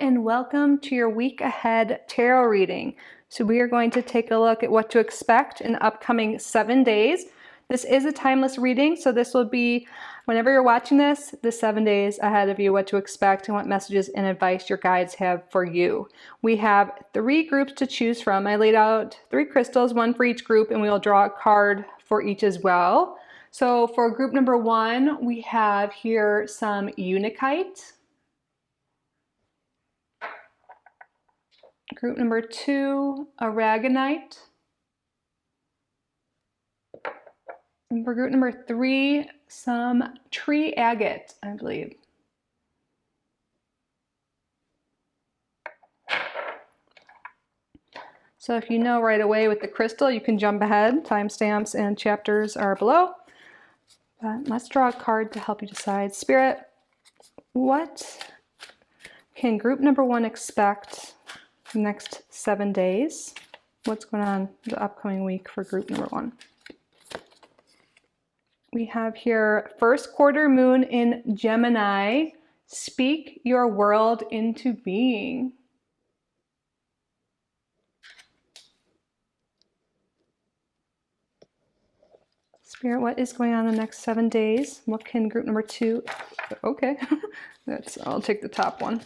and welcome to your week ahead tarot reading. So we are going to take a look at what to expect in the upcoming 7 days. This is a timeless reading, so this will be, whenever you're watching this, the 7 days ahead of you, what to expect and what messages and advice your guides have for you. We have 3 groups to choose from. I laid out 3 crystals, 1 for each group, and we'll draw a card for each as well. So for group number 1, we have here some unakite. Group number 2, aragonite. And for group number 3, some tree agate, I believe. So if you know right away with the crystal, you can jump ahead. Timestamps and chapters are below. But let's draw a card to help you decide. Spirit, what can group number 1 expect the next 7 days? What's going on the upcoming week for group number 1? We have here first quarter moon in Gemini. Speak your world into being. Spirit, what is going on the next 7 days? What can group number 2? Okay, I'll take the top one.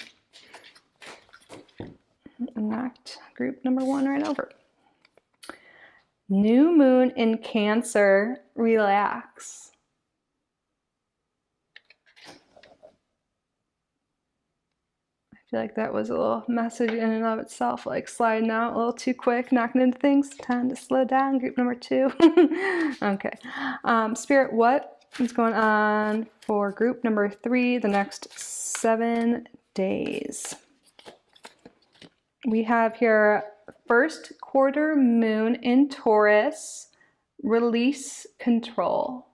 Knocked group number 1 right over. New moon in Cancer, relax. I feel like that was a little message in and of itself, like sliding out a little too quick, knocking into things. Time to slow down, group number 2. Okay. Spirit, what is going on for group number 3 the next 7 days? We have here first quarter moon in Taurus, release control.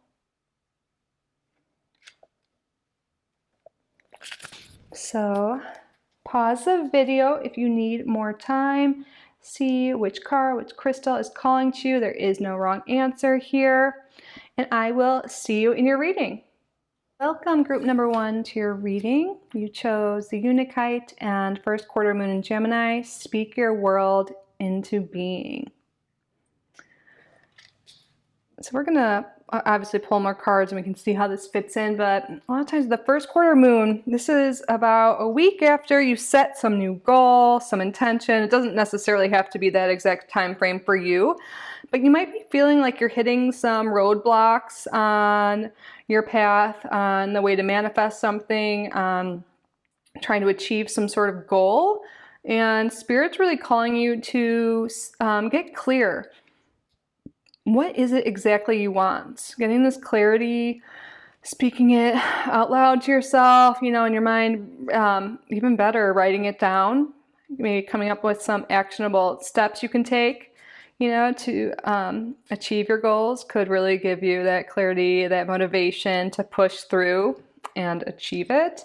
So pause the video if you need more time. See which card, which crystal is calling to you. There is no wrong answer here. And I will see you in your reading. Welcome group number 1 to your reading. You chose the unakite and first quarter moon in Gemini. Speak your world into being. So we're gonna obviously pull more cards and we can see how this fits in, but a lot of times the first quarter moon, this is about a week after you set some new goal, some intention. It doesn't necessarily have to be that exact time frame for you, but you might be feeling like you're hitting some roadblocks on your path, on the way to manifest something, trying to achieve some sort of goal. And Spirit's really calling you to get clear. What is it exactly you want? Getting this clarity, speaking it out loud to yourself, in your mind, even better, writing it down, maybe coming up with some actionable steps you can take, to achieve your goals could really give you that clarity, that motivation to push through and achieve it.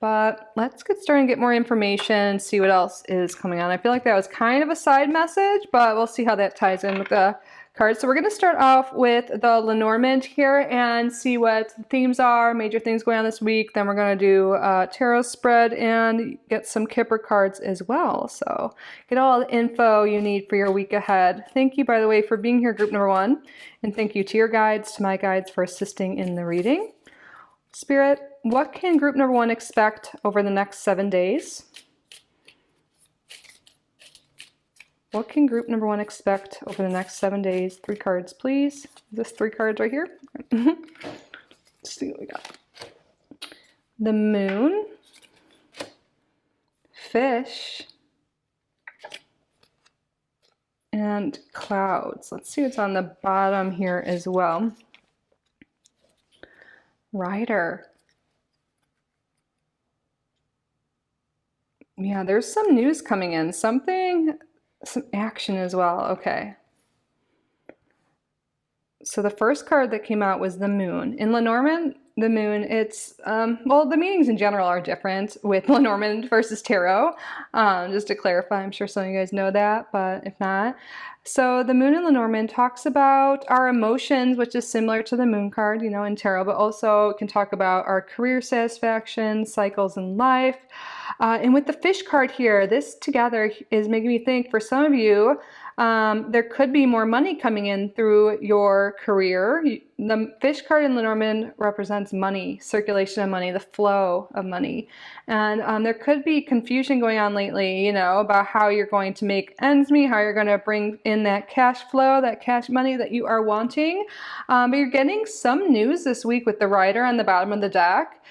But let's get started and get more information, see what else is coming on. I feel like that was kind of a side message, but we'll see how that ties in with the cards. So we're going to start off with the Lenormand here and see what the themes are, major things going on this week. Then we're going to do a tarot spread and get some Kipper cards as well. So get all the info you need for your week ahead. Thank you, by the way, for being here, group number 1. And thank you to your guides, to my guides, for assisting in the reading. Spirit, what can group number 1 expect over the next 7 days? What can group number 1 expect over the next 7 days? 3 cards, please. Is this 3 cards right here? Let's see what we got. The moon, fish, and clouds. Let's see what's on the bottom here as well. Rider. Yeah, there's some news coming in. Some action as well. Okay. So the first card that came out was the moon. In Lenormand, the moon, it's, well, the meanings in general are different with Lenormand versus tarot. Just to clarify, I'm sure some of you guys know that, but if not. So the moon in Lenormand talks about our emotions, which is similar to the moon card, in tarot, but also can talk about our career satisfaction, cycles in life, And with the fish card here, this together is making me think for some of you, there could be more money coming in through your career. The fish card in Lenormand represents money, circulation of money, the flow of money. And there could be confusion going on lately, you know, about how you're going to make ends meet, how you're going to bring in that cash flow, that cash money that you are wanting. But you're getting some news this week with the rider on the bottom of the deck.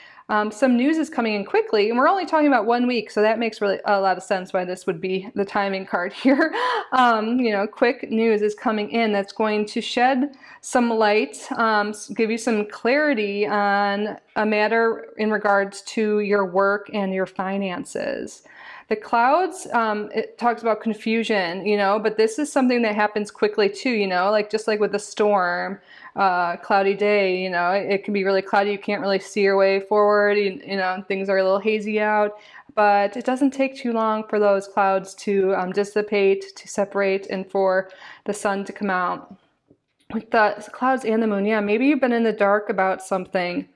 Some news is coming in quickly, and we're only talking about 1 week, so that makes really a lot of sense why this would be the timing card here. You know, quick news is coming in that's going to shed some light, give you some clarity on a matter in regards to your work and your finances. The clouds, it talks about confusion, you know, but this is something that happens quickly too, you know, like just like with the storm, cloudy day, you know, it can be really cloudy. You can't really see your way forward, you know, things are a little hazy out, but it doesn't take too long for those clouds to dissipate, to separate, and for the sun to come out. With the clouds and the moon, yeah, maybe you've been in the dark about something,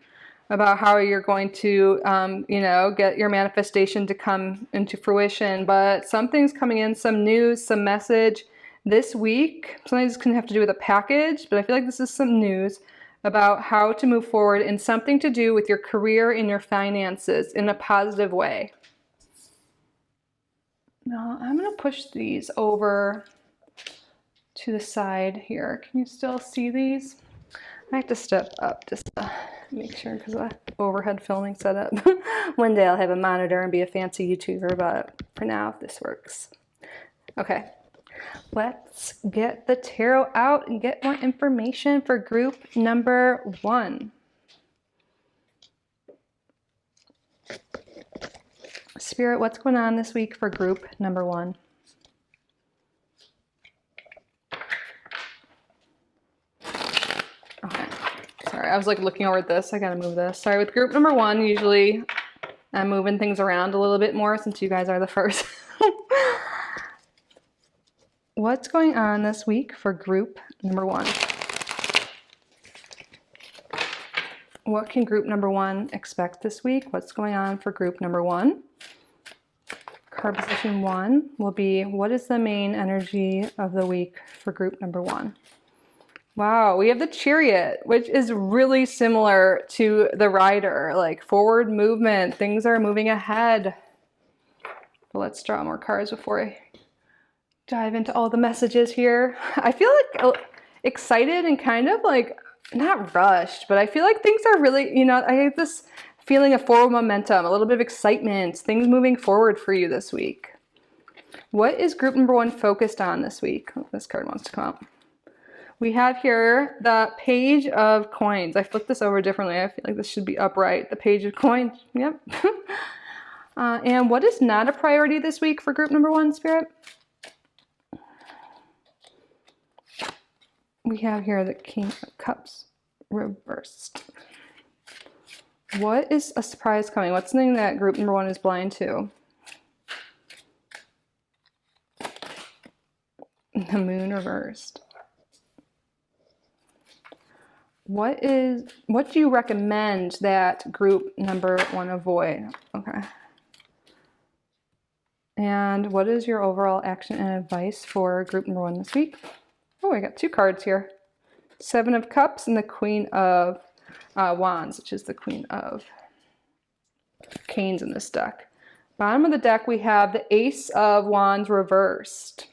about how you're going to, you know, get your manifestation to come into fruition. But something's coming in, some news, some message this week. Sometimes it's going to have to do with a package, but I feel like this is some news about how to move forward and something to do with your career and your finances in a positive way. Now, I'm going to push these over to the side here. Can you still see these? I have to step up just to make sure because of overhead filming setup. One day I'll have a monitor and be a fancy YouTuber, but for now this works. Okay, let's get the tarot out and get more information for group number 1. Spirit, what's going on this week for group number 1? Okay, sorry, I was like looking over at this. I gotta move this. Sorry, with group number 1, usually I'm moving things around a little bit more since you guys are the first. What's going on this week for group number 1? What can group number 1 expect this week? What's going on for group number 1? Card position 1 will be, what is the main energy of the week for group number 1? Wow, we have the Chariot, which is really similar to the Rider, like forward movement, things are moving ahead. But let's draw more cards before I dive into all the messages here. I feel like excited and kind of like, not rushed, but I feel like things are really, you know, I have this feeling of forward momentum, a little bit of excitement, things moving forward for you this week. What is group number 1 focused on this week? Oh, this card wants to come out. We have here the Page of Coins. I flipped this over differently. I feel like this should be upright. The Page of Coins. Yep. And what is not a priority this week for group number 1, Spirit? We have here the King of Cups reversed. What is a surprise coming? What's something that group number 1 is blind to? The Moon reversed. What do you recommend that group number 1 avoid? Okay. And what is your overall action and advice for group number 1 this week? Oh, I got 2 cards here. 7 of Cups and the Queen of Wands, which is the Queen of Canes in this deck. Bottom of the deck, we have the Ace of Wands reversed.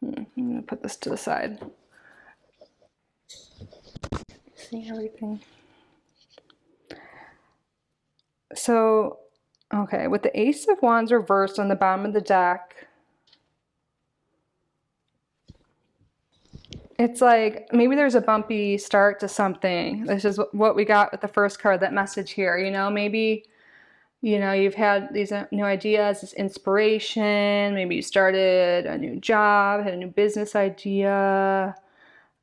I'm going to put this to the side. See everything. So, okay, with the Ace of Wands reversed on the bottom of the deck, it's like maybe there's a bumpy start to something. This is what we got with the first card, that message here. You know, maybe, you know, you've had these new ideas, this inspiration. Maybe you started a new job, had a new business idea,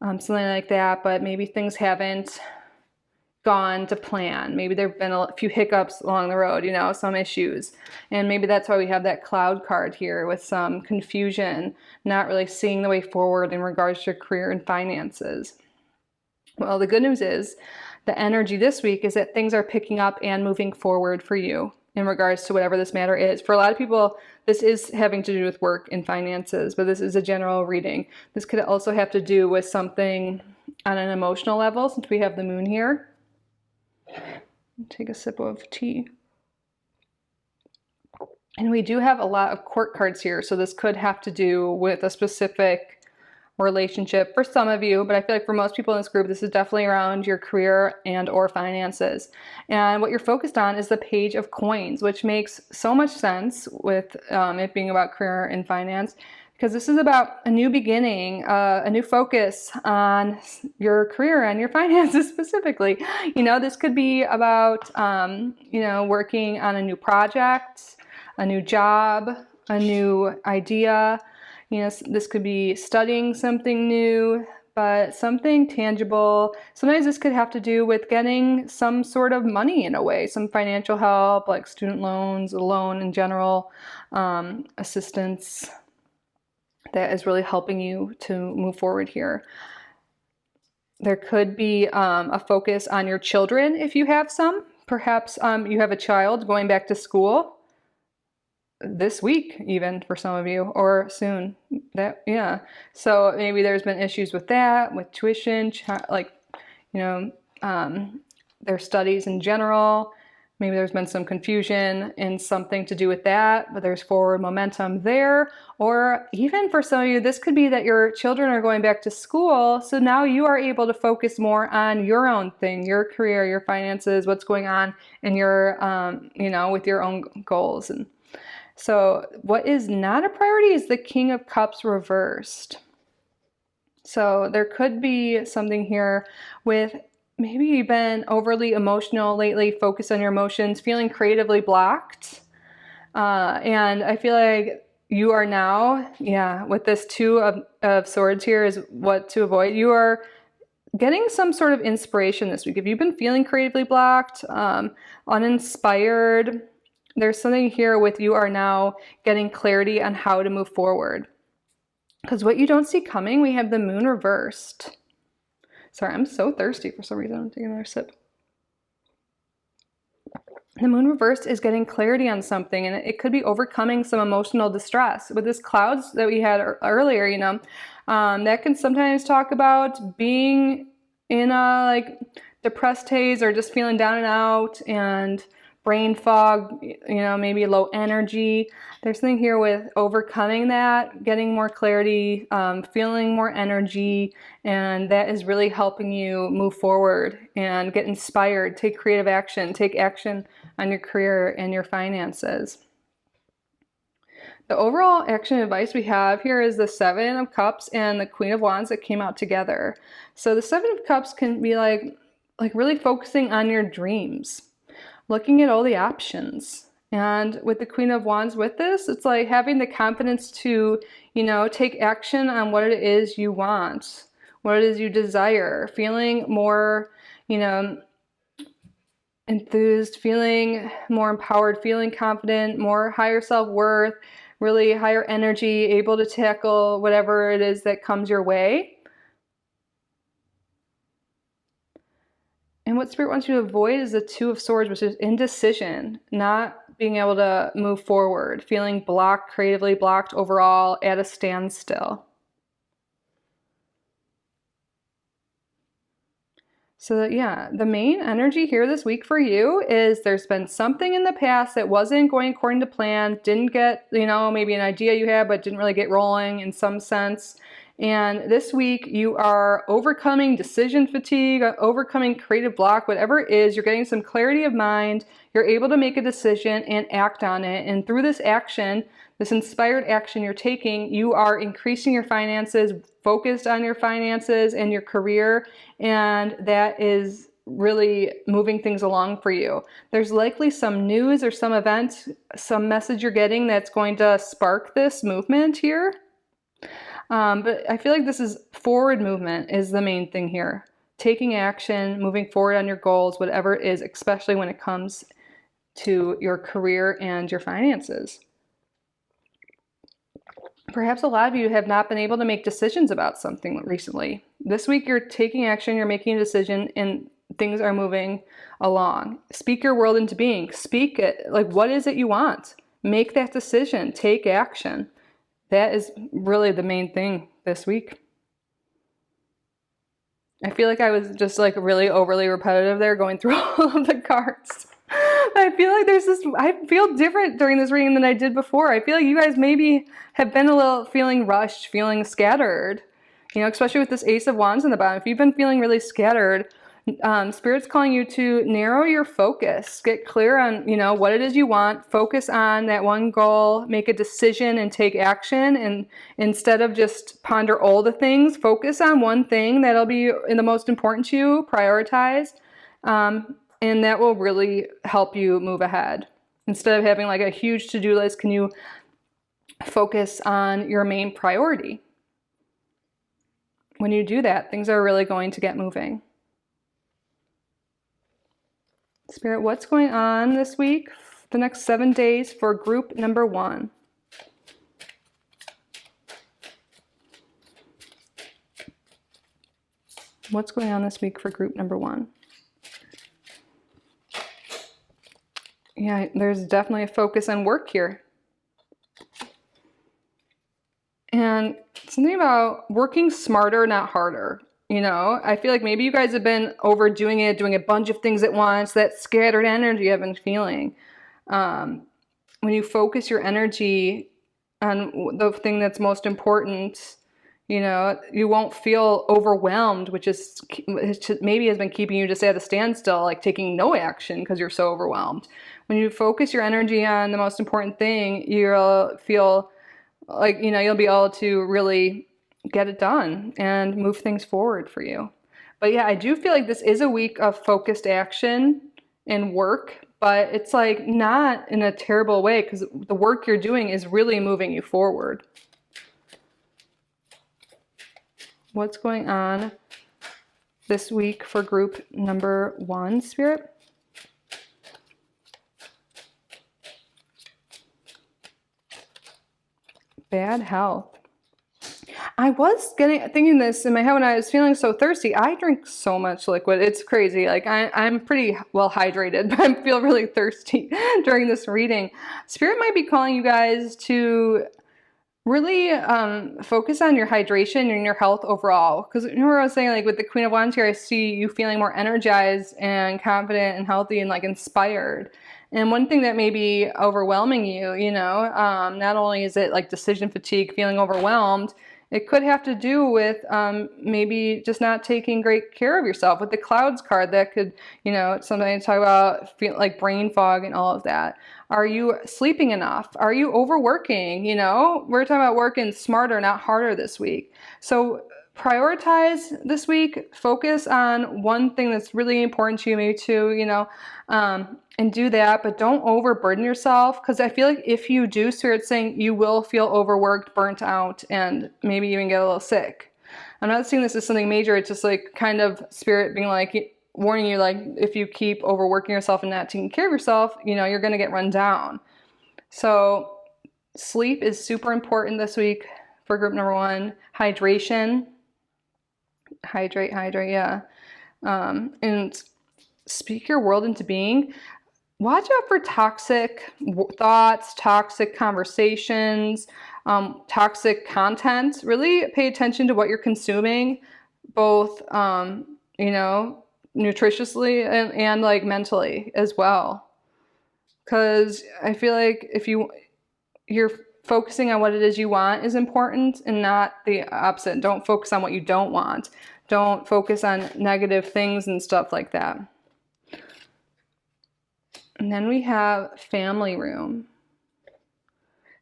something like that. But maybe things haven't gone to plan. Maybe there have been a few hiccups along the road, you know, some issues. And maybe that's why we have that cloud card here with some confusion, not really seeing the way forward in regards to your career and finances. Well, the good news is the energy this week is that things are picking up and moving forward for you in regards to whatever this matter is. For a lot of people, this is having to do with work and finances, but this is a general reading. This could also have to do with something on an emotional level, since we have the moon here. Take a sip of tea. And we do have a lot of court cards here, so this could have to do with a specific relationship for some of you, but I feel like for most people in this group, this is definitely around your career and or finances. And what you're focused on is the Page of Coins, which makes so much sense with it being about career and finance, because this is about a new beginning, a new focus on your career and your finances specifically. You know, this could be about, you know, working on a new project, a new job, a new idea. You know, this could be studying something new, but something tangible. Sometimes this could have to do with getting some sort of money in a way, some financial help, like student loans, a loan in general, assistance that is really helping you to move forward here. There could be a focus on your children if you have some. Perhaps you have a child going back to school this week, even for some of you, or soon. So maybe there's been issues with that, with tuition, like, you know, their studies in general. Maybe there's been some confusion and something to do with that, but there's forward momentum there. Or even for some of you, this could be that your children are going back to school, so now you are able to focus more on your own thing, your career, your finances, what's going on in your, you know, with your own goals. And so what is not a priority is the King of Cups reversed. So there could be something here with maybe you've been overly emotional lately, focused on your emotions, feeling creatively blocked. And I feel like you are now, with this Two of Swords here is what to avoid. You are getting some sort of inspiration this week. If you've been feeling creatively blocked, uninspired, there's something here with you are now getting clarity on how to move forward. Because what you don't see coming, we have the Moon reversed. Sorry, I'm so thirsty for some reason. I'm taking another sip. The Moon reversed is getting clarity on something, and it could be overcoming some emotional distress. With this clouds that we had earlier, you know, that can sometimes talk about being in a like depressed haze or just feeling down and out and brain fog, you know, maybe low energy. There's something here with overcoming that, getting more clarity, feeling more energy, and that is really helping you move forward and get inspired, take creative action, take action on your career and your finances. The overall action advice we have here is the Seven of Cups and the Queen of Wands that came out together. So the Seven of Cups can be like really focusing on your dreams, looking at all the options. And with the Queen of Wands with this, it's like having the confidence to, you know, take action on what it is you want, what it is you desire, feeling more, you know, enthused, feeling more empowered, feeling confident, more higher self-worth, really higher energy, able to tackle whatever it is that comes your way. And what Spirit wants you to avoid is the Two of Swords, which is indecision, not being able to move forward, feeling blocked, creatively blocked overall, at a standstill. So that, the main energy here this week for you is there's been something in the past that wasn't going according to plan, didn't get, you know, maybe an idea you had, but didn't really get rolling in some sense. And this week you are overcoming decision fatigue, overcoming creative block, whatever it is, you're getting some clarity of mind, you're able to make a decision and act on it. And through this action, this inspired action you're taking, you are increasing your finances, focused on your finances and your career, and that is really moving things along for you. There's likely some news or some event, some message you're getting that's going to spark this movement here. But I feel like this is forward movement is the main thing here. Taking action, moving forward on your goals, whatever it is, especially when it comes to your career and your finances. Perhaps a lot of you have not been able to make decisions about something recently. This week you're taking action, you're making a decision, and things are moving along. Speak your world into being. Speak it. Like, what is it you want? Make that decision. Take action. That is really the main thing this week. I feel like I was just like really overly repetitive there going through all of the cards. I feel like I feel different during this reading than I did before. I feel like you guys maybe have been a little feeling rushed, feeling scattered, especially with this Ace of Wands in the bottom. If you've been feeling really scattered, Spirit's calling you to narrow your focus, get clear on, what it is you want, focus on that one goal, make a decision and take action. And instead of just ponder all the things, focus on one thing that'll be the most important to you, prioritize. And that will really help you move ahead. Instead of having like a huge to-do list, can you focus on your main priority? When you do that, things are really going to get moving. Spirit, what's going on this week, the next 7 days for group number 1? What's going on this week for group number 1? Yeah, there's definitely a focus on work here. And something about working smarter, not harder. I feel like maybe you guys have been overdoing it, doing a bunch of things at once, that scattered energy I've been feeling. When you focus your energy on the thing that's most important, you won't feel overwhelmed, which is maybe has been keeping you just at a standstill, like taking no action because you're so overwhelmed. When you focus your energy on the most important thing, you'll feel like, you'll be able to really get it done and move things forward for you. But yeah, I do feel like this is a week of focused action and work, but it's like not in a terrible way because the work you're doing is really moving you forward. What's going on this week for group number 1, Spirit? Bad health. I was thinking this in my head when I was feeling so thirsty. I drink so much liquid. It's crazy. Like I'm pretty well hydrated, but I feel really thirsty during this reading. Spirit might be calling you guys to really focus on your hydration and your health overall. Because remember I was saying, like with the Queen of Wands here, I see you feeling more energized and confident and healthy and like inspired. And one thing that may be overwhelming you, not only is it like decision fatigue, feeling overwhelmed, it could have to do with maybe just not taking great care of yourself. With the Clouds card, that could, sometimes talk about like brain fog and all of that. Are you sleeping enough? Are you overworking? We're talking about working smarter, not harder this week. So prioritize this week. Focus on one thing that's really important to you, maybe two, and do that, but don't overburden yourself, because I feel like if you do, Spirit's saying you will feel overworked, burnt out, and maybe even get a little sick. I'm not seeing this as something major. It's just like kind of Spirit being like, warning you, like if you keep overworking yourself and not taking care of yourself, you're going to get run down. So sleep is super important this week for group number 1. Hydration. Hydrate, yeah. And speak your world into being. Watch out for toxic thoughts, toxic conversations, toxic content. Really pay attention to what you're consuming, both, nutritiously and like mentally as well. Because I feel like if you're focusing on what it is you want is important and not the opposite. Don't focus on what you don't want. Don't focus on negative things and stuff like that. And then we have family room.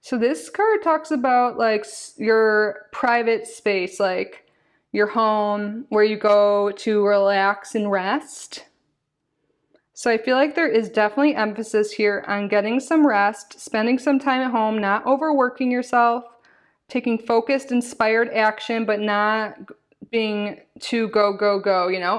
So this card talks about like your private space, like your home where you go to relax and rest. So I feel like there is definitely emphasis here on getting some rest, spending some time at home, not overworking yourself, taking focused, inspired action, but not being too go.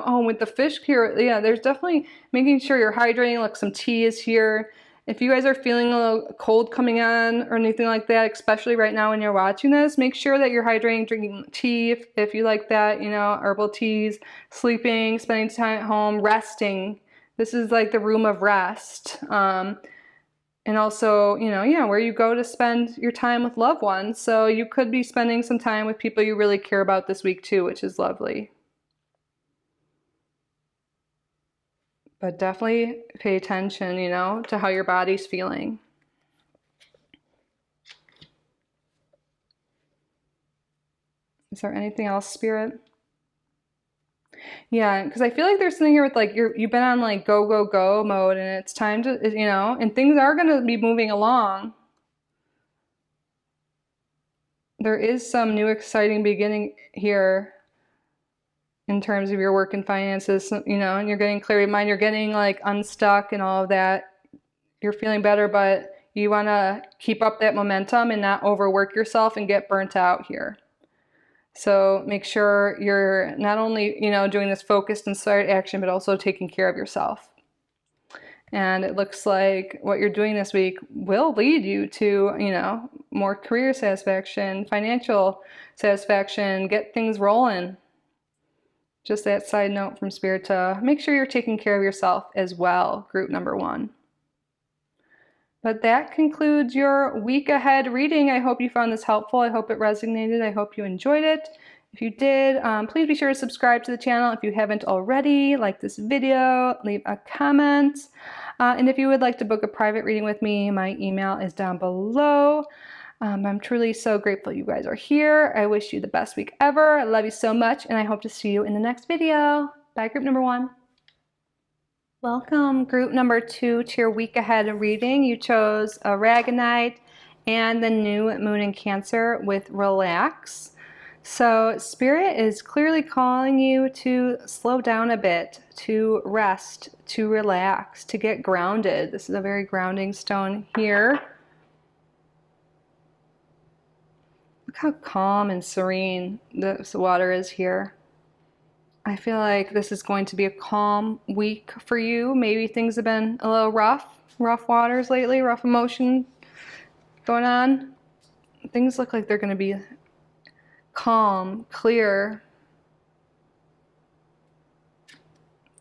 Oh, with the fish here, yeah, there's definitely making sure you're hydrating, like some tea is here, If you guys are feeling a little cold coming on or anything like that, especially right now when you're watching this, make sure that you're hydrating, drinking tea if you like that, you know, herbal teas, sleeping, spending time at home, resting. This is like the room of rest. And also, you know, yeah, where you go to spend your time with loved ones. So you could be spending some time with people you really care about this week too, which is lovely. But definitely pay attention, you know, to how your body's feeling. Is there anything else, Spirit? Yeah, because I feel like there's something here with like you've been on like go, go, go mode, and it's time to, you know, and things are going to be moving along. There is some new exciting beginning here in terms of your work and finances, you know, and you're getting clarity of mind, you're getting like unstuck and all of that. You're feeling better, but you want to keep up that momentum and not overwork yourself and get burnt out here. So make sure you're not only, you know, doing this focused, inspired action, but also taking care of yourself. And it looks like what you're doing this week will lead you to, you know, more career satisfaction, financial satisfaction, get things rolling. Just that side note from Spirit to make sure you're taking care of yourself as well, group number 1. But that concludes your week ahead reading. I hope you found this helpful. I hope it resonated. I hope you enjoyed it. If you did, please be sure to subscribe to the channel if you haven't already. Like this video, leave a comment. And if you would like to book a private reading with me, my email is down below. I'm truly so grateful you guys are here. I wish you the best week ever. I love you so much, and I hope to see you in the next video. Bye, group number 1. Welcome, group number 2, to your week ahead reading. You chose Aragonite and the new moon in Cancer with Relax. So Spirit is clearly calling you to slow down a bit, to rest, to relax, to get grounded. This is a very grounding stone here. Look how calm and serene this water is here. I feel like this is going to be a calm week for you. Maybe things have been a little rough waters lately, rough emotion going on. Things look like they're going to be calm, clear.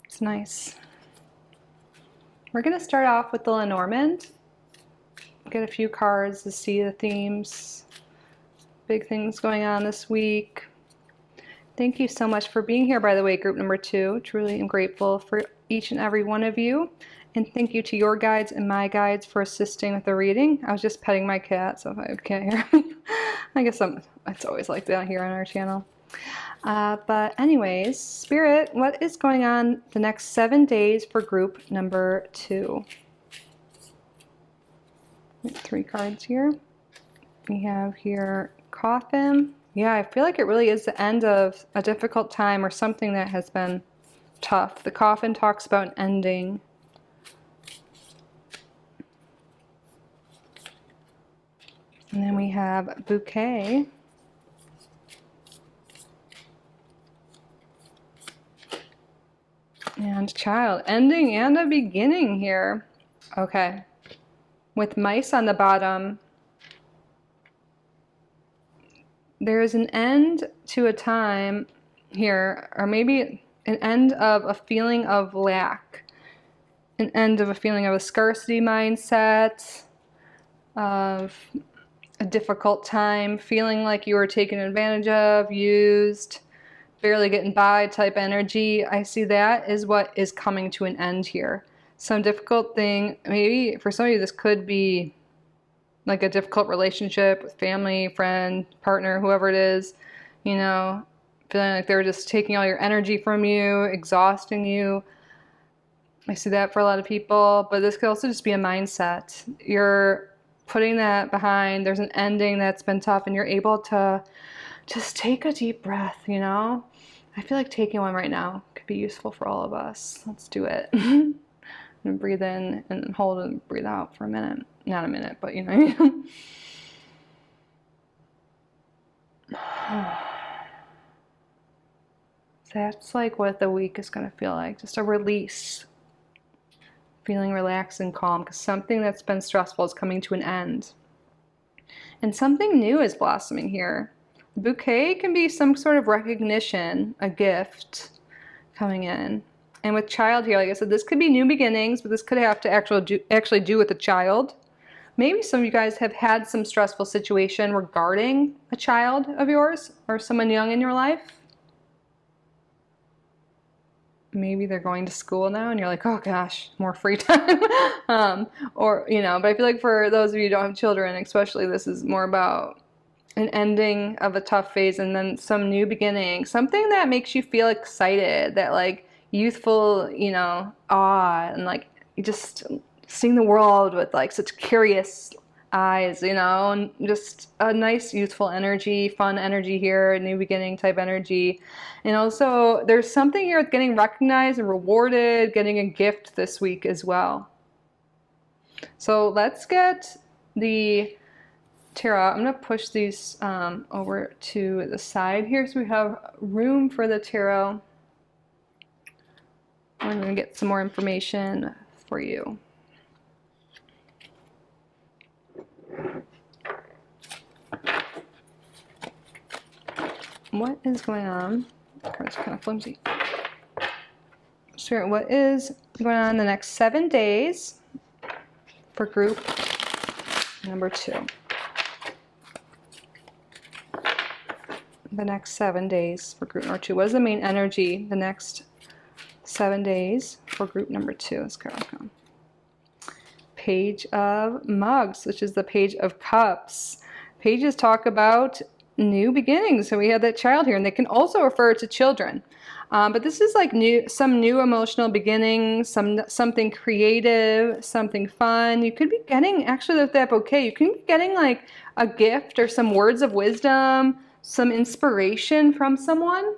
It's nice. We're going to start off with the Lenormand. Get a few cards to see the themes. Big things going on this week. Thank you so much for being here, by the way, group number 2. Truly am grateful for each and every one of you. And thank you to your guides and my guides for assisting with the reading. I was just petting my cat, so if I can't hear me, I guess it's always like that here on our channel. But anyways, Spirit, what is going on the next 7 days for group number 2? 3 cards here. We have here Coffin. Yeah, I feel like it really is the end of a difficult time or something that has been tough. The Coffin talks about an ending. And then we have Bouquet. And Child. Ending and a beginning here. Okay. With Mice on the bottom, there is an end to a time here, or maybe an end of a feeling of lack, an end of a feeling of a scarcity mindset, of a difficult time, feeling like you were taken advantage of, used, barely getting by type energy. I see that is what is coming to an end here. Some difficult thing, maybe for some of you this could be like a difficult relationship with family, friend, partner, whoever it is, you know, feeling like they're just taking all your energy from you, exhausting you. I see that for a lot of people, but this could also just be a mindset. You're putting that behind, there's an ending that's been tough, and you're able to just take a deep breath, you know? I feel like taking one right now could be useful for all of us. Let's do it. And breathe in and hold and breathe out for a minute. Not a minute, but you know. That's like what the week is going to feel like. Just a release. feeling relaxed and calm because something that's been stressful is coming to an end. And something new is blossoming here. The bouquet can be some sort of recognition, a gift coming in. And with child here, like I said, this could be new beginnings, but this could have to actually do with a child. Maybe some of you guys have had some stressful situation regarding a child of yours or someone young in your life. Maybe they're going to school now and you're like, oh gosh, more free time. Or, you know, but I feel like for those of you who don't have children, especially, this is more about an ending of a tough phase and then some new beginning, something that makes you feel excited, that like youthful, you know, awe, and like you just seeing the world with like such curious eyes, you know, and just a nice youthful energy, fun energy here, new beginning type energy. And also there's something here with getting recognized and rewarded, getting a gift this week as well. So let's get the tarot. I'm going to push these over to the side here so we have room for the tarot. I'm going to get some more information for you. What is going on? The card's kind of flimsy. Spirit, what is going on in the next 7 days for group number 2? The next 7 days for group number 2. What is the main energy the next 7 days for group number 2? This card will come. Page of Mugs, which is the Page of Cups. Pages talk about new beginnings. So we have that child here, and they can also refer to children. But this is like some new emotional beginnings, something creative, something fun. You could be getting, actually with that bouquet, you can be getting like a gift or some words of wisdom, some inspiration from someone.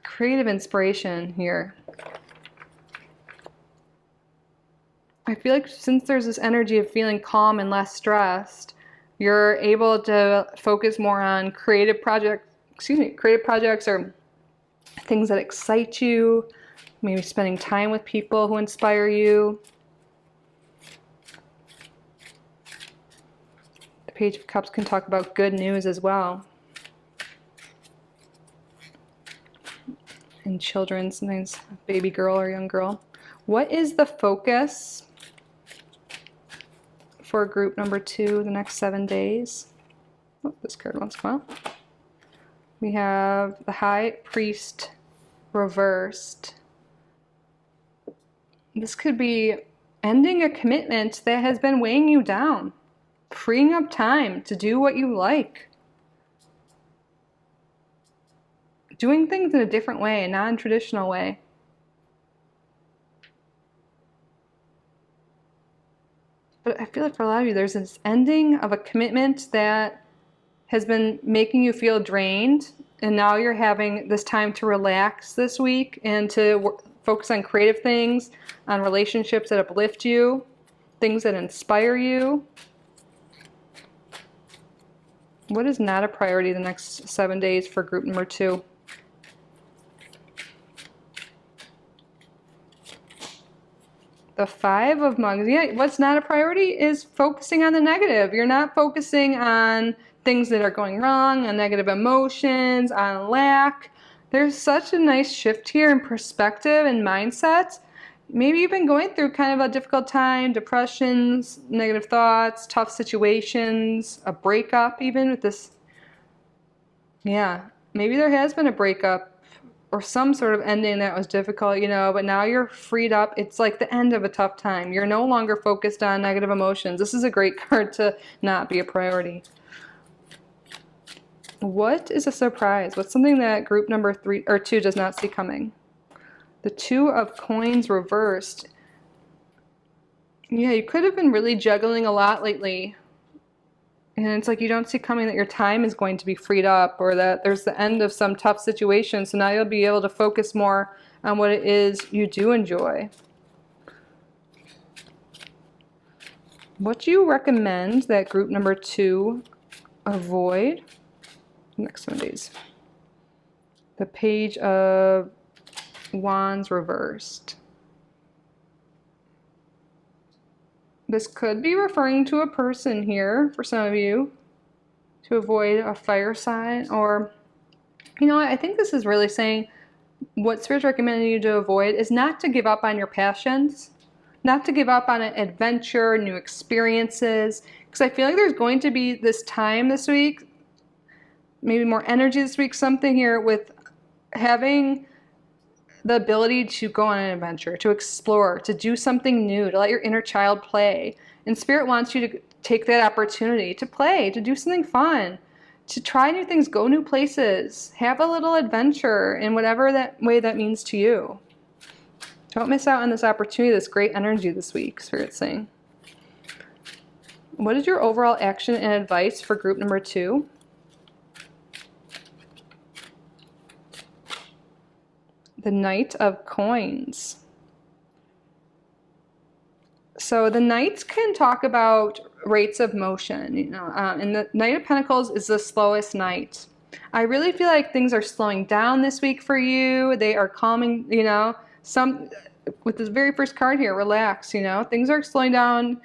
Creative inspiration here. I feel like since there's this energy of feeling calm and less stressed, you're able to focus more on creative projects or things that excite you, maybe spending time with people who inspire you. The Page of Cups can talk about good news as well. And children, sometimes a baby girl or young girl. What is the focus for group number 2 the next 7 days? Oh, this card wants to come out. We have the High Priest reversed. This could be ending a commitment that has been weighing you down, freeing up time to do what you like, doing things in a different way, a non-traditional way. But I feel like for a lot of you, there's this ending of a commitment that has been making you feel drained, and now you're having this time to relax this week and to focus on creative things, on relationships that uplift you, things that inspire you. What is not a priority the next 7 days for group number 2? The Five of Mugs. Yeah, what's not a priority is focusing on the negative. You're not focusing on things that are going wrong, on negative emotions, on lack. There's such a nice shift here in perspective and mindset. Maybe you've been going through kind of a difficult time, depressions, negative thoughts, tough situations, a breakup even with this. Yeah, maybe there has been a breakup or some sort of ending that was difficult, you know, but now you're freed up. It's like the end of a tough time. You're no longer focused on negative emotions. This is a great card to not be a priority. What is a surprise? What's something that group number 3 or 2 does not see coming? The Two of Coins reversed. Yeah, you could have been really juggling a lot lately. And it's like you don't see coming that your time is going to be freed up, or that there's the end of some tough situation. So now you'll be able to focus more on what it is you do enjoy. What do you recommend that group number 2 avoid next 7 days? The Page of Wands reversed. This could be referring to a person here for some of you, to avoid a fire sign. Or, you know what, I think this is really saying what Spirit's recommending you to avoid is not to give up on your passions, not to give up on an adventure, new experiences, because I feel like there's going to be this time this week, maybe more energy this week, something here with having the ability to go on an adventure, to explore, to do something new, to let your inner child play. And Spirit wants you to take that opportunity to play, to do something fun, to try new things, go new places, have a little adventure in whatever that way that means to you. Don't miss out on this opportunity, this great energy this week, Spirit's saying. What is your overall action and advice for group number 2? The Knight of Coins. So the Knights can talk about rates of motion, you know, and the Knight of Pentacles is the slowest Knight. I really feel like things are slowing down this week for you. They are calming, you know, with this very first card here, relax, you know, things are slowing down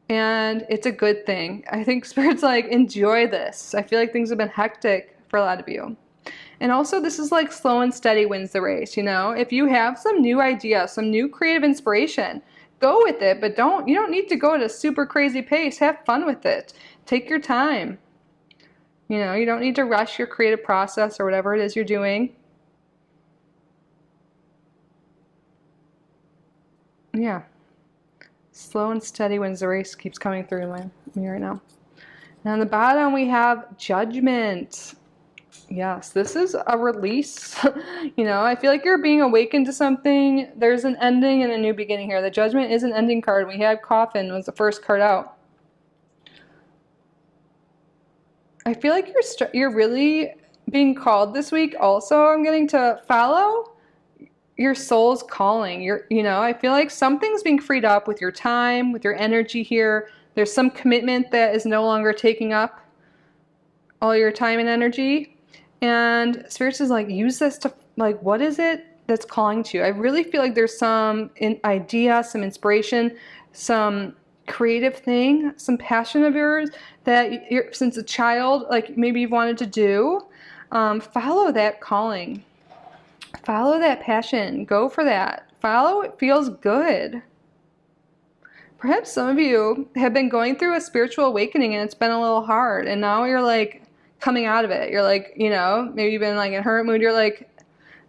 and it's a good thing. I think Spirit's like, enjoy this. I feel like things have been hectic for a lot of you. And also this is like slow and steady wins the race, you know. If you have some new idea, some new creative inspiration, go with it, but you don't need to go at a super crazy pace. Have fun with it. Take your time. You know, you don't need to rush your creative process or whatever it is you're doing. Yeah. Slow and steady wins the race keeps coming through me right now. And on the bottom we have Judgment. Yes, this is a release. You know, I feel like you're being awakened to something. There's an ending and a new beginning here. The Judgment is an ending card. We had Coffin was the first card out. I feel like you're really being called this week. Also, I'm getting to follow your soul's calling. You know, I feel like something's being freed up with your time, with your energy here. There's some commitment that is no longer taking up all your time and energy. And Spirit is like, use this to, like, what is it that's calling to you? I really feel like there's some idea, some inspiration, some creative thing, some passion of yours that you're, since a child, like maybe you've wanted to do. Follow that calling. Follow that passion. Go for that. Follow what feels good. Perhaps some of you have been going through a spiritual awakening and it's been a little hard. And now you're like, coming out of it. You're like, you know, maybe you've been like in hermit mood. You're like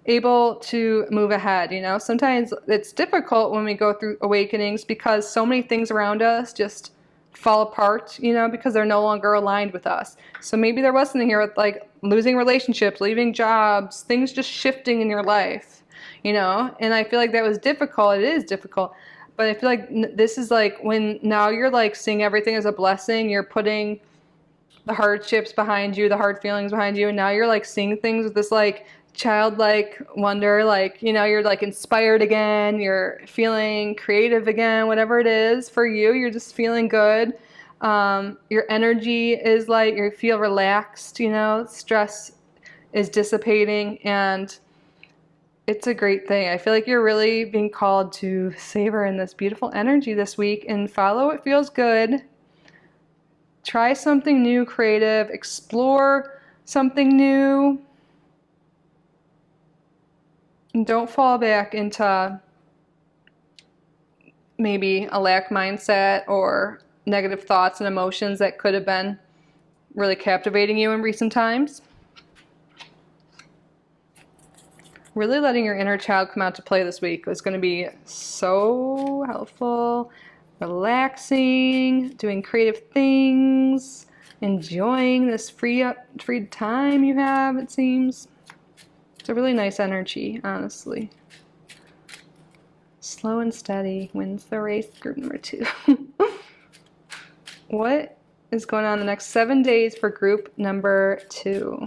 able to move ahead. You know, sometimes it's difficult when we go through awakenings because so many things around us just fall apart, you know, because they're no longer aligned with us. So maybe there was something here with like losing relationships, leaving jobs, things just shifting in your life, you know, and I feel like that was difficult. It is difficult. But I feel like this is like when now you're like seeing everything as a blessing. You're putting the hardships behind you, the hard feelings behind you, and now you're like seeing things with this like childlike wonder, like, you know, you're like inspired again, you're feeling creative again, whatever it is for you, you're just feeling good. Your energy is like, you feel relaxed, you know, stress is dissipating, and it's a great thing. I feel like you're really being called to savor in this beautiful energy this week and follow what feels good. Try something new, creative, explore something new. And don't fall back into maybe a lack mindset or negative thoughts and emotions that could have been really captivating you in recent times. Really letting your inner child come out to play this week is going to be so helpful. Relaxing, doing creative things, enjoying this free time you have, it seems. It's a really nice energy, honestly. Slow and steady wins the race, group number 2. What is going on the next 7 days for group number 2?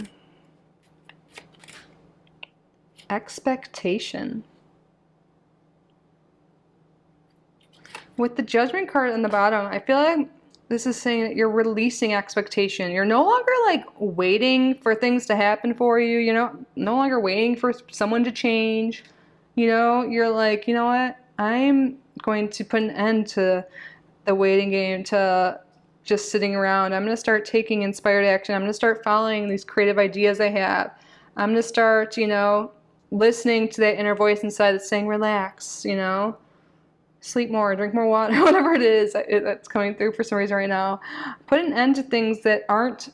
Expectation. With the Judgment card on the bottom, I feel like this is saying that you're releasing expectation. You're no longer like waiting for things to happen for you. You're no longer waiting for someone to change. You know, you're like, you know what? I'm going to put an end to the waiting game to just sitting around. I'm going to start taking inspired action. I'm going to start following these creative ideas I have. I'm going to start, you know, listening to that inner voice inside that's saying, relax, you know, sleep more, drink more water, whatever it is that's coming through for some reason right now. Put an end to things that aren't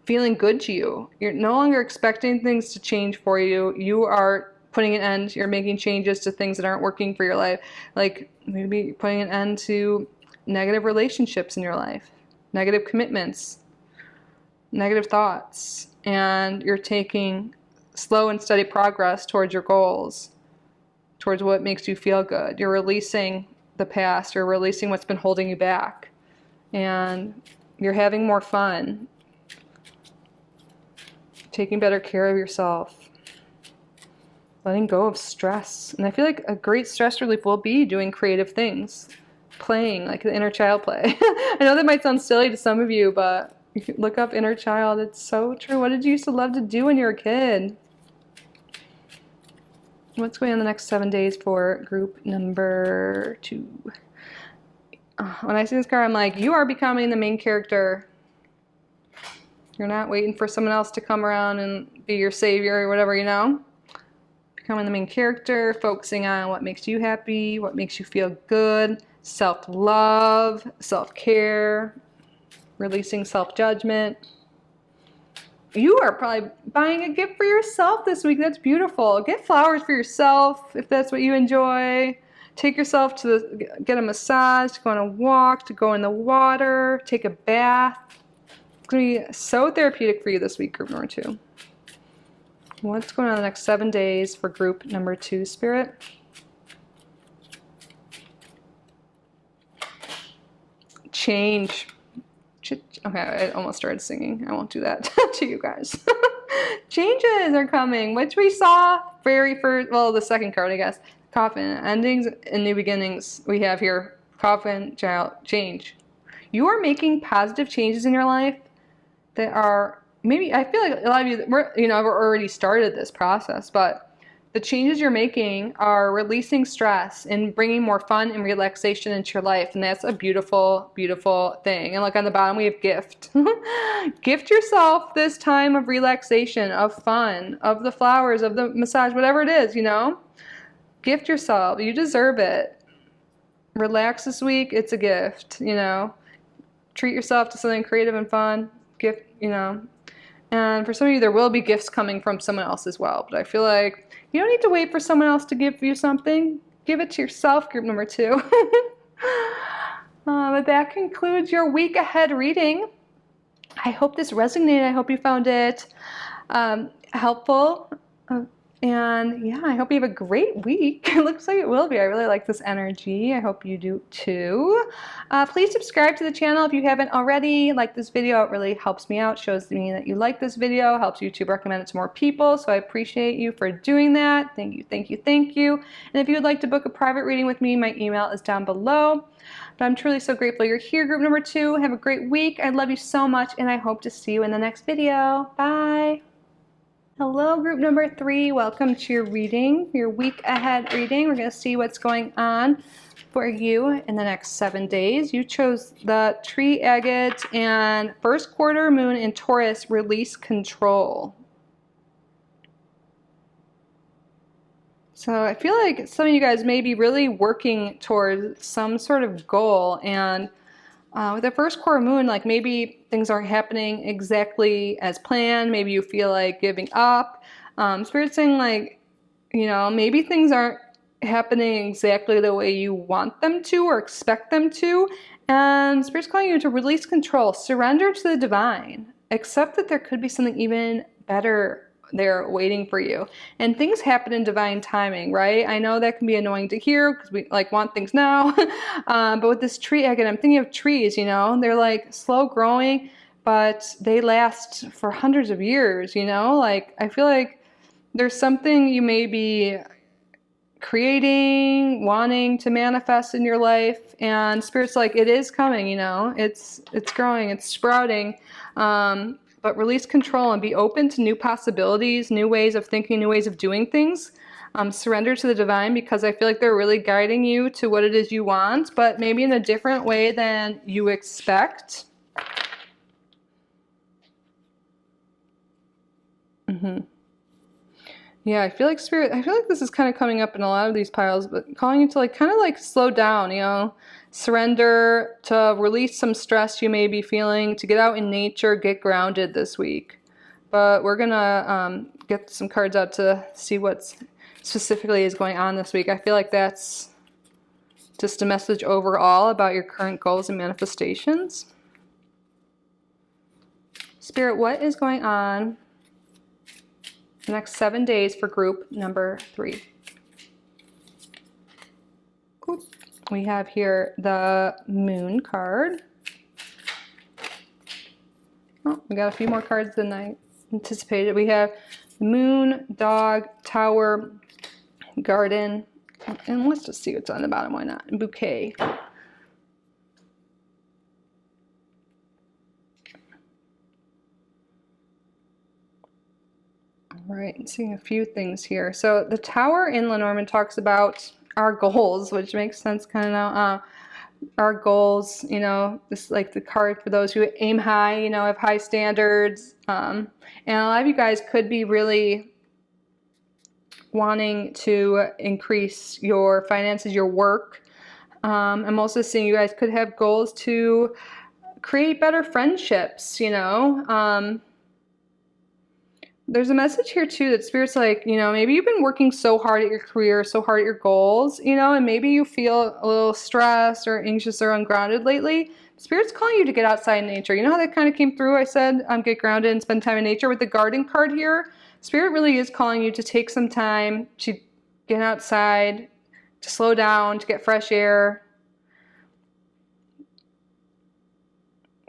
feeling good to you. You're no longer expecting things to change for you. You are putting an end. You're making changes to things that aren't working for your life. Like maybe putting an end to negative relationships in your life, negative commitments, negative thoughts, and you're taking slow and steady progress towards your goals, towards what makes you feel good. You're releasing the past, you're releasing what's been holding you back, and you're having more fun, taking better care of yourself, letting go of stress. And I feel like a great stress relief will be doing creative things, playing, like the inner child play. I know that might sound silly to some of you, but if you look up inner child, it's so true. What did you used to love to do when you were a kid? What's going on the next 7 days for group number 2? When I see this card, I'm like, you are becoming the main character. You're not waiting for someone else to come around and be your savior or whatever, you know? Becoming the main character, focusing on what makes you happy, what makes you feel good, self-love, self-care, releasing self-judgment. You are probably buying a gift for yourself this week. That's beautiful. Get flowers for yourself if that's what you enjoy. Take yourself to get a massage, to go on a walk, to go in the water, take a bath. It's going to be so therapeutic for you this week, group number 2. What's going on the next 7 days for group number 2, Spirit? Change. Okay, I almost started singing. I won't do that to you guys. Changes are coming, which we saw very first, well, the second card, I guess. Coffin, endings and new beginnings. We have here, coffin, child, change. You are making positive changes in your life that are, maybe, I feel like a lot of you, we've already started this process, but the changes you're making are releasing stress and bringing more fun and relaxation into your life. And that's a beautiful, beautiful thing. And look on the bottom, we have gift. Gift yourself this time of relaxation, of fun, of the flowers, of the massage, whatever it is, you know. Gift yourself. You deserve it. Relax this week. It's a gift, you know. Treat yourself to something creative and fun. Gift, you know. And for some of you, there will be gifts coming from someone else as well. But I feel like you don't need to wait for someone else to give you something. Give it to yourself, group number 2. But that concludes your week ahead reading. I hope this resonated. I hope you found it helpful. And yeah, I hope you have a great week. It looks like it will be. I really like this energy. I hope you do too. Please subscribe to the channel if you haven't already. Like this video, it really helps me out. Shows me that you like this video. Helps YouTube recommend it to more people. So I appreciate you for doing that. Thank you, thank you, thank you. And if you would like to book a private reading with me, my email is down below. But I'm truly so grateful you're here, group number 2. Have a great week. I love you so much, and I hope to see you in the next video. Bye. Hello, group number 3. Welcome to your reading, your week ahead reading. We're going to see what's going on for you in the next 7 days. You chose the tree agate and first quarter moon in Taurus, release control. So I feel like some of you guys may be really working towards some sort of goal, and with the first quarter moon, like maybe things aren't happening exactly as planned. Maybe you feel like giving up. Spirit's saying like, you know, maybe things aren't happening exactly the way you want them to or expect them to. And Spirit's calling you to release control, surrender to the divine, accept that there could be something even better there waiting for you. And things happen in divine timing, right? I know that can be annoying to hear because we like want things now. But with this tree agate, I'm thinking of trees, you know, they're like slow growing, but they last for hundreds of years, you know, like I feel like there's something you may be creating, wanting to manifest in your life, and Spirit's like, it is coming, you know, it's growing, it's sprouting. But release control and be open to new possibilities, new ways of thinking, new ways of doing things. Surrender to the divine, because I feel like they're really guiding you to what it is you want, but maybe in a different way than you expect. Yeah, I feel like Spirit, I feel like this is kind of coming up in a lot of these piles, but calling you to like kind of like slow down, you know, surrender, to release some stress you may be feeling, to get out in nature, get grounded this week. But we're gonna get some cards out to see what's specifically is going on this week. I feel like that's just a message overall about your current goals and manifestations. Spirit, what is going on the next 7 days for group number 3? Cool. We have here the Moon card. Oh, we got a few more cards than I anticipated. We have the Moon, Dog, Tower, Garden, and let's just see what's on the bottom. Why not? Bouquet. All right, seeing a few things here. So the Tower in Lenormand talks about our goals, which makes sense kind of now. Our goals, you know, this is like the card for those who aim high, you know, have high standards. And a lot of you guys could be really wanting to increase your finances, your work. I'm also seeing you guys could have goals to create better friendships, you know. There's a message here too that Spirit's like, you know, maybe you've been working so hard at your career, so hard at your goals, you know, and maybe you feel a little stressed or anxious or ungrounded lately. Spirit's calling you to get outside in nature. You know how that kind of came through? I said, get grounded and spend time in nature. With the Garden card here, Spirit really is calling you to take some time to get outside, to slow down, to get fresh air.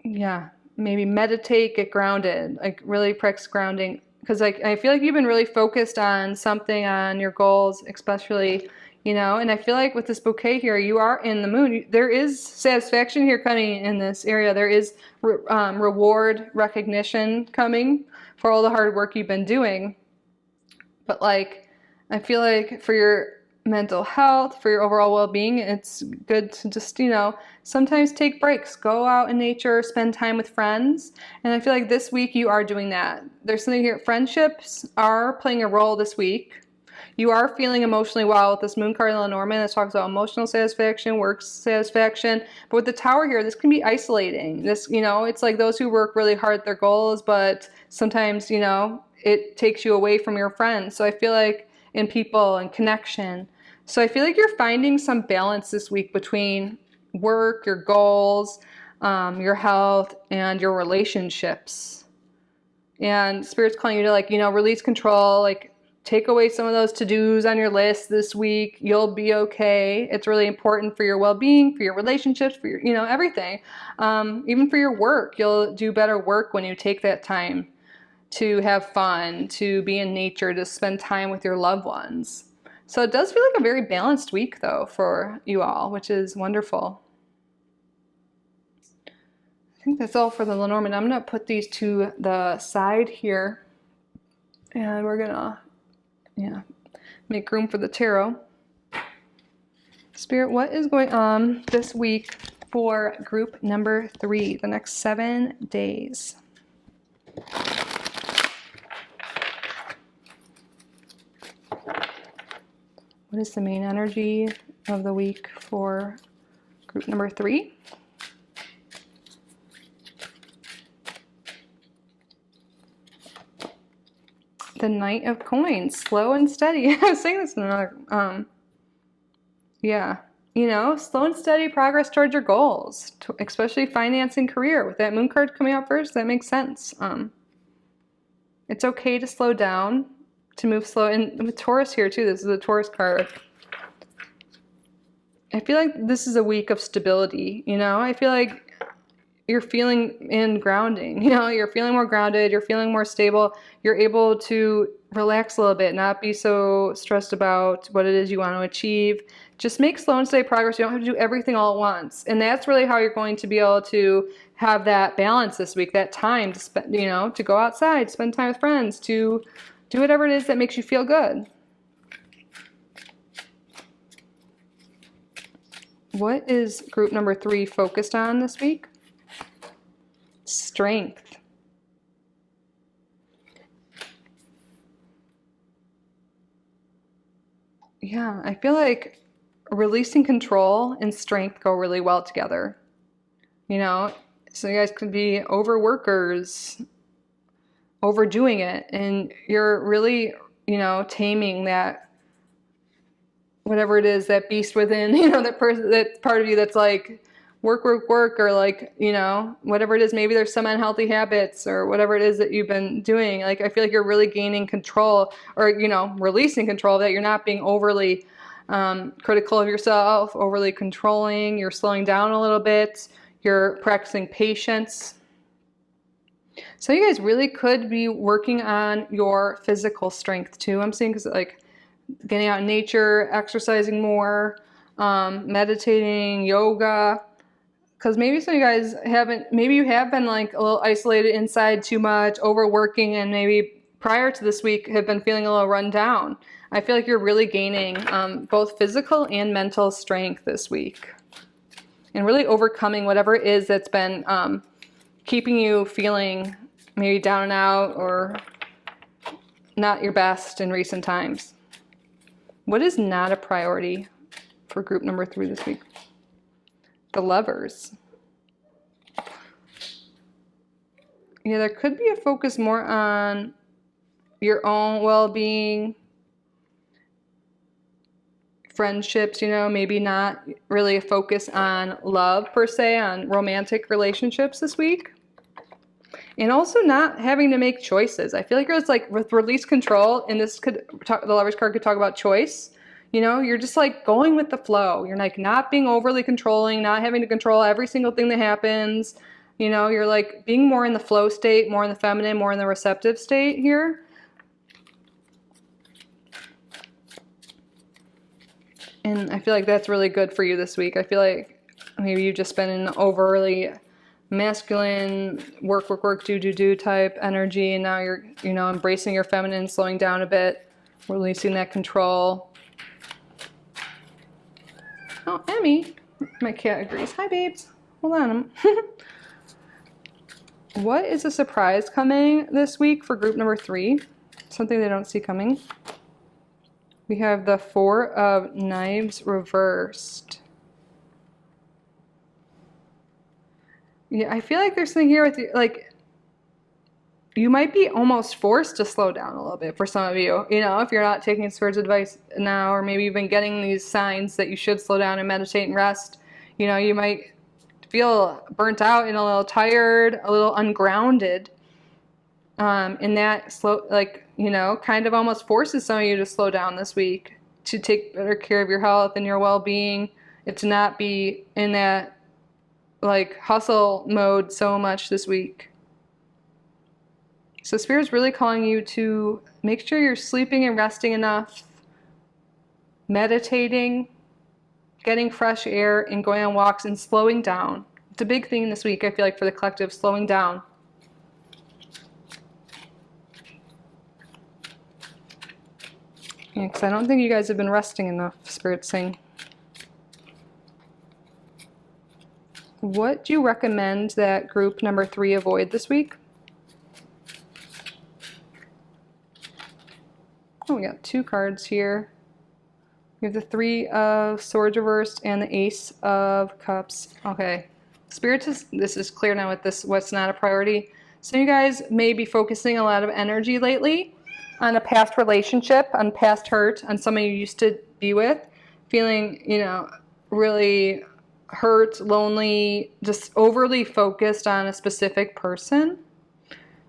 Yeah, maybe meditate, get grounded, like really practice grounding. Because like I feel like you've been really focused on something, on your goals, especially, you know, and I feel like with this bouquet here, you are in the moon. There is satisfaction here coming in this area. There is reward, recognition coming for all the hard work you've been doing. But like, I feel like for your mental health, for your overall well-being, it's good to just, you know, sometimes take breaks, go out in nature, spend time with friends. And I feel like this week you are doing that. There's something here, friendships are playing a role this week. You are feeling emotionally well with this Moon card in Lenormand that talks about emotional satisfaction, work satisfaction. But with the Tower here, this can be isolating. This, you know, it's like those who work really hard at their goals, but sometimes, you know, it takes you away from your friends. So I feel like in people and connection. So I feel like you're finding some balance this week between work, your goals, your health, and your relationships. And Spirit's calling you to, like, you know, release control, like take away some of those to-dos on your list this week. You'll be okay. It's really important for your well-being, for your relationships, for your, you know, everything. Even for your work, you'll do better work when you take that time to have fun, to be in nature, to spend time with your loved ones. So it does feel like a very balanced week, though, for you all, which is wonderful. I think that's all for the Lenormand. I'm going to put these to the side here, and we're going to, yeah, make room for the tarot. Spirit, what is going on this week for group number 3, the next 7 days? What is the main energy of the week for group number 3? The Knight of Coins, slow and steady. I was saying this in another, yeah, you know, slow and steady progress towards your goals, especially finance and career. With that Moon card coming out first, that makes sense. It's okay to slow down, to move slow. And with Taurus here too, this is a Taurus card. I feel like this is a week of stability, you know? I feel like you're feeling in grounding, you know? You're feeling more grounded, you're feeling more stable, you're able to relax a little bit, not be so stressed about what it is you want to achieve. Just make slow and steady progress. You don't have to do everything all at once. And that's really how you're going to be able to have that balance this week, that time to spend, you know, to go outside, spend time with friends, to do whatever it is that makes you feel good. What is group number 3 focused on this week? Strength. Yeah, I feel like releasing control and strength go really well together. You know, so you guys could be overworkers, overdoing it, and you're really, you know, taming that, whatever it is, that beast within, you know, that person, that part of you that's like work, work, work, or like, you know, whatever it is, maybe there's some unhealthy habits or whatever it is that you've been doing. Like, I feel like you're really gaining control, or, you know, releasing control, that you're not being overly critical of yourself, overly controlling. You're slowing down a little bit. You're practicing patience. So you guys really could be working on your physical strength too. I'm seeing, because like getting out in nature, exercising more, meditating, yoga. Because maybe some of you guys haven't, maybe you have been like a little isolated inside too much, overworking, and maybe prior to this week have been feeling a little run down. I feel like you're really gaining both physical and mental strength this week. And really overcoming whatever it is that's been keeping you feeling maybe down and out or not your best in recent times. What is not a priority for group number 3 this week? The Lovers. Yeah, there could be a focus more on your own well-being, friendships, you know, maybe not really a focus on love per se, on romantic relationships this week. And also not having to make choices. I feel like it's like with release control, and this could talk, the Lovers card could talk about choice. You know, you're just like going with the flow. You're like not being overly controlling, not having to control every single thing that happens. You know, you're like being more in the flow state, more in the feminine, more in the receptive state here. And I feel like that's really good for you this week. I feel like maybe you've just been in overly masculine, work, work, work, do, do, do type energy. And now you're, you know, embracing your feminine, slowing down a bit, releasing that control. Oh, Emmy, my cat agrees. Hi, babes. Hold on. What is a surprise coming this week for group number 3? Something they don't see coming. We have the 4 of Knives reversed. Yeah, I feel like there's something here with you, like, you might be almost forced to slow down a little bit for some of you. You know, if you're not taking Spirit's advice now, or maybe you've been getting these signs that you should slow down and meditate and rest, you know, you might feel burnt out and a little tired, a little ungrounded. And that slow, like, you know, kind of almost forces some of you to slow down this week, to take better care of your health and your well-being, and to not be in that like hustle mode so much this week. So Spirit's really calling you to make sure you're sleeping and resting enough, meditating, getting fresh air, and going on walks and slowing down. It's a big thing this week, I feel like, for the collective, slowing down. Yeah, because I don't think you guys have been resting enough, Spirit's saying. What do you recommend that group number 3 avoid this week? Oh, we got 2 cards here. We have the 3 of Swords reversed and the Ace of Cups. Okay. Spirit, this is clear now with this, what's not a priority. So you guys may be focusing a lot of energy lately on a past relationship, on past hurt, on someone you used to be with, feeling, you know, really hurt, lonely, just overly focused on a specific person,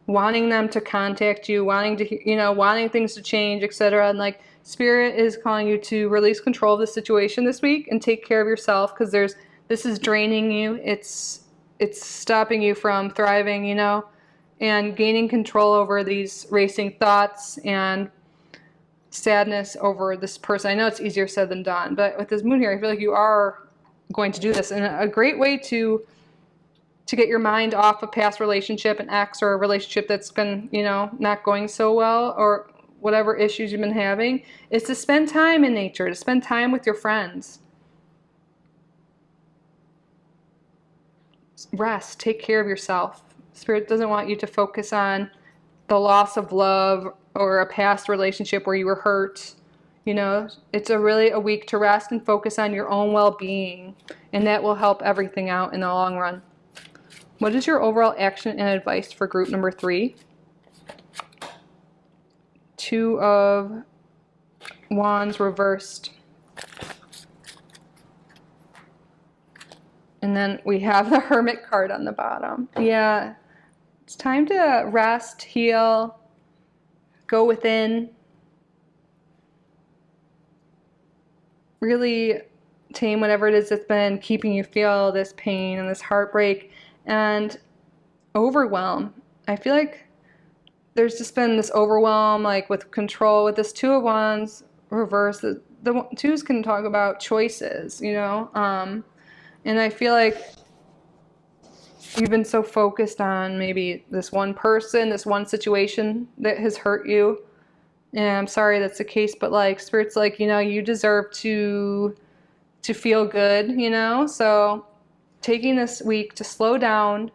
wanting them to contact you, wanting to, you know, wanting things to change, etc. And like, Spirit is calling you to release control of the situation this week and take care of yourself, because this is draining you. It's stopping you from thriving, you know, and gaining control over these racing thoughts and sadness over this person. I know it's easier said than done, but with this moon here, I feel like you are going to do this. And a great way to get your mind off a past relationship, an ex, or a relationship that's been, you know, not going so well, or whatever issues you've been having, is to spend time in nature, to spend time with your friends. rest, take care of yourself. Spirit doesn't want you to focus on the loss of love or a past relationship where you were hurt. You know, it's really a week to rest and focus on your own well-being, and that will help everything out in the long run. What is your overall action and advice for group number 3? 2 of Wands reversed. And then we have the Hermit card on the bottom. Yeah, it's time to rest, heal, go within. Really tame whatever it is that's been keeping you feel this pain and this heartbreak and overwhelm. I feel like there's just been this overwhelm, like with control, with this 2 of Wands reversed. The 2s can talk about choices, you know? And I feel like you've been so focused on maybe this one person, this one situation that has hurt you. And I'm sorry that's the case, but like Spirit's like, you know, you deserve to feel good, you know? So taking this week to slow down,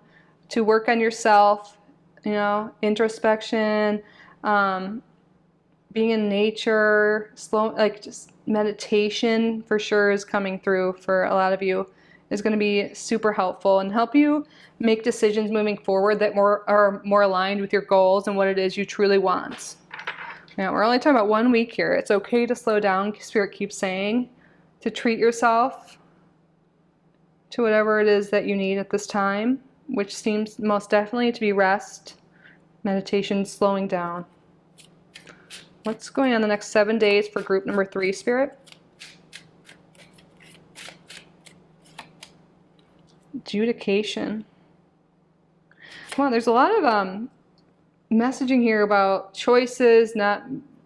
to work on yourself, you know, introspection, being in nature, just meditation for sure is coming through for a lot of you, is going to be super helpful and help you make decisions moving forward that are more aligned with your goals and what it is you truly want. Now, we're only talking about 1 week here. It's okay to slow down, Spirit keeps saying, to treat yourself to whatever it is that you need at this time, which seems most definitely to be rest, meditation, slowing down. What's going on the next 7 days for group number 3, Spirit? Adjudication. Well, there's a lot of messaging here about choices, not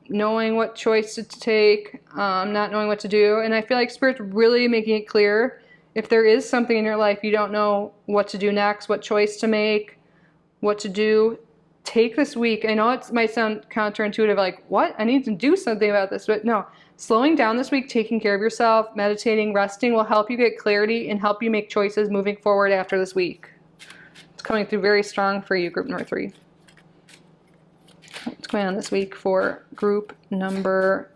knowing what choice to take, not knowing what to do. And I feel like Spirit's really making it clear, if there is something in your life you don't know what to do next, what choice to make, what to do, take this week. I know it might sound counterintuitive, like, what? I need to do something about this. But no, slowing down this week, taking care of yourself, meditating, resting will help you get clarity and help you make choices moving forward after this week. It's coming through very strong for you, group number 3. What's going on this week for group number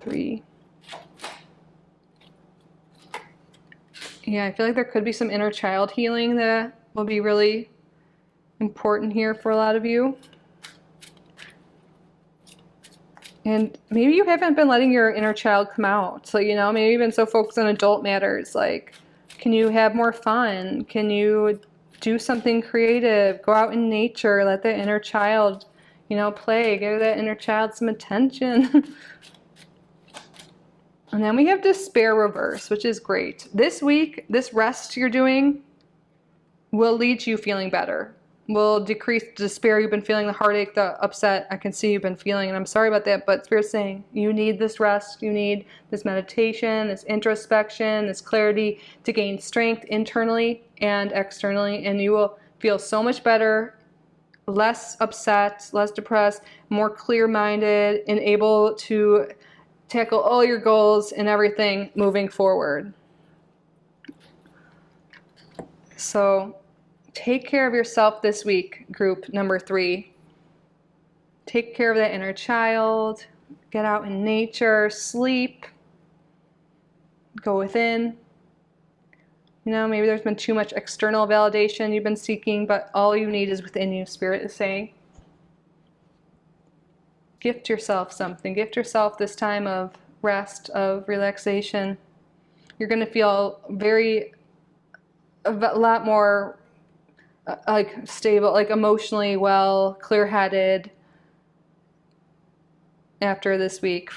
3? Yeah, I feel like there could be some inner child healing that will be really important here for a lot of you. And maybe you haven't been letting your inner child come out. So, you know, maybe you've been so focused on adult matters. Like, can you have more fun? Can you do something creative? Go out in nature, let the inner child, you know, play, give that inner child some attention. And then we have despair reverse, which is great. This week, this rest you're doing will lead to you feeling better. Will decrease the despair you've been feeling, the heartache, the upset I can see you've been feeling. And I'm sorry about that, but Spirit's saying you need this rest. You need this meditation, this introspection, this clarity to gain strength internally and externally. And you will feel so much better, less upset, less depressed, more clear-minded, and able to tackle all your goals and everything moving forward. So take care of yourself this week, group number 3. Take care of that inner child. Get out in nature, sleep, go within. You know, maybe there's been too much external validation you've been seeking, but all you need is within you, Spirit is saying. Gift yourself something. Gift yourself this time of rest, of relaxation. You're going to feel a lot more like stable, like emotionally well, clear-headed after this week.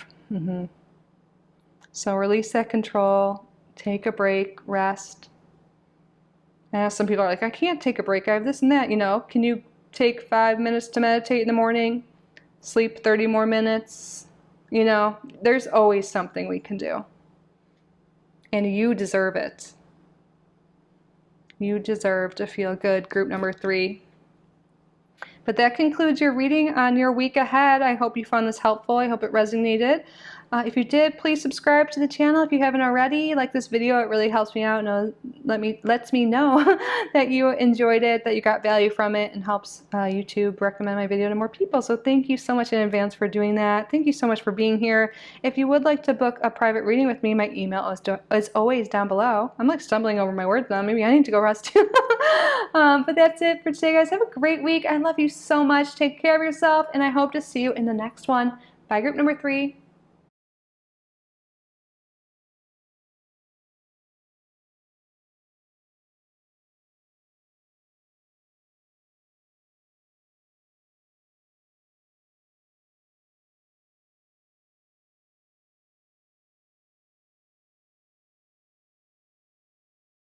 So release that control, take a break, rest. I know some people are like, I can't take a break, I have this and that, you know. Can you take 5 minutes to meditate in the morning? Sleep 30 more minutes? You know, there's always something we can do. And you deserve it. You deserve to feel good, group number 3. But that concludes your reading on your week ahead. I hope you found this helpful. I hope it resonated. If you did, please subscribe to the channel if you haven't already. Like this video, it really helps me out and lets me know that you enjoyed it, that you got value from it, and helps YouTube recommend my video to more people. So thank you so much in advance for doing that. Thank you so much for being here. If you would like to book a private reading with me, my email is always down below. I'm like stumbling over my words now. Maybe I need to go rest too. But that's it for today, guys. Have a great week. I love you so much. Take care of yourself, and I hope to see you in the next one. Bye, group number 3.